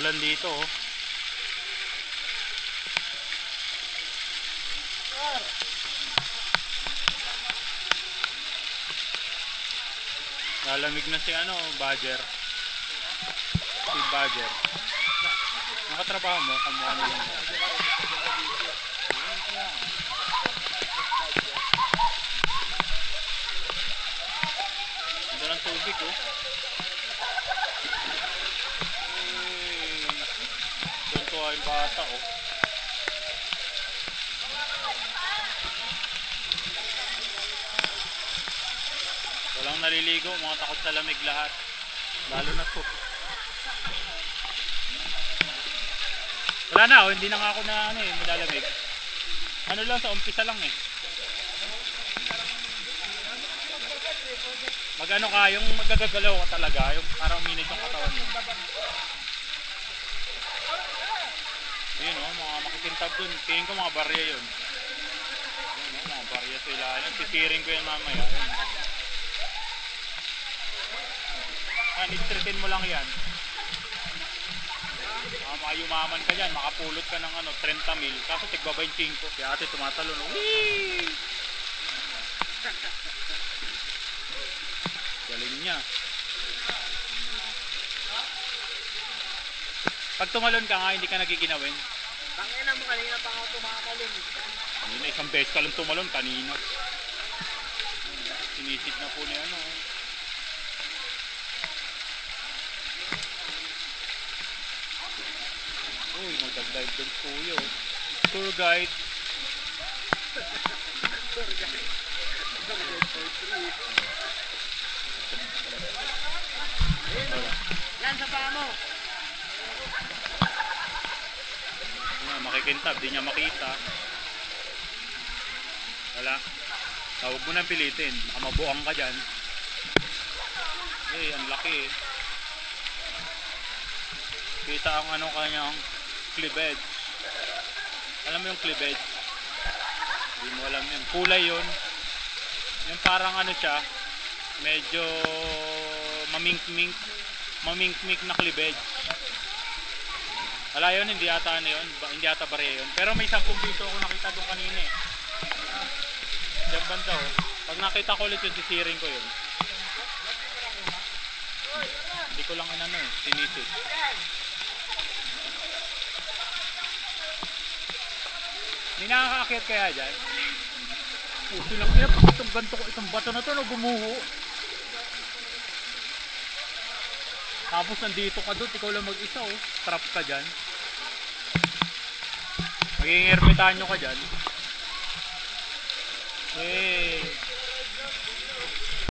Ulan dito oh. Lalamig na si ano, Badger. Si Badger. Nakatrabaho mo, kamukha mo lang. Ito ng tubig oh. Ganito ay bata oh. Walang naliligo, mga takot sa lamig lahat. Lalo na to. Wala na oh, hindi na nga ako na ano eh, nilalamig. Ano lang, sa umpisa lang eh. Mag-ano ka, yung magagagalaw ka talaga, yung parang minute yung katawan mo. Yun oh, mga makikintab dun. Tingin ko mga barya yun. Yun oh, mga barya sa ilalim. Sisiring ko yan mamaya. Yan, istritin mo lang yan. Makayumaman ka dyan, makapulot ka ng ano, 30 mil. Kaso tigba 25. Kaya ate tumatalon. Whee! Galing niya. Pag tumalon ka nga, hindi ka nagiginawin. Tangina mo, kanina pa ako tumakalon. Kanina, isang beses ka lang tumalon, kanina. Sinisid na po ni ano. Uy, magdagdive doon kuyo. Tour guide. Tour guide. For free. Yan sa paa mo. Makikintab, di niya makita. Wala. Huwag mo nang pilitin. Baka mabuang ka dyan. Eh, ang laki eh. Kita ang ano kanyang cleavage. Alam mo yung cleavage? Hindi mo alam yun. Kulay yun. Yung parang ano siya, medyo mamink-mink na cleavage. Wala yun, hindi yata ano yun, hindi yata barya yun. Pero may 10 piso ako nakita doon kanina eh. Diyan banda oh. Pag nakita ko ulit yun, sisiring ko yun. Hindi ko lang inano eh, sinisid. Hindi nakakaakyat kaya dyan? Puso lang kaya, itong ganto ko, itong bato na to, no, gumuho. Tapos nandito ka doon, ikaw lang mag-isa oh. Trap ka dyan. Magiging ermitanyo ka dyan. Eh.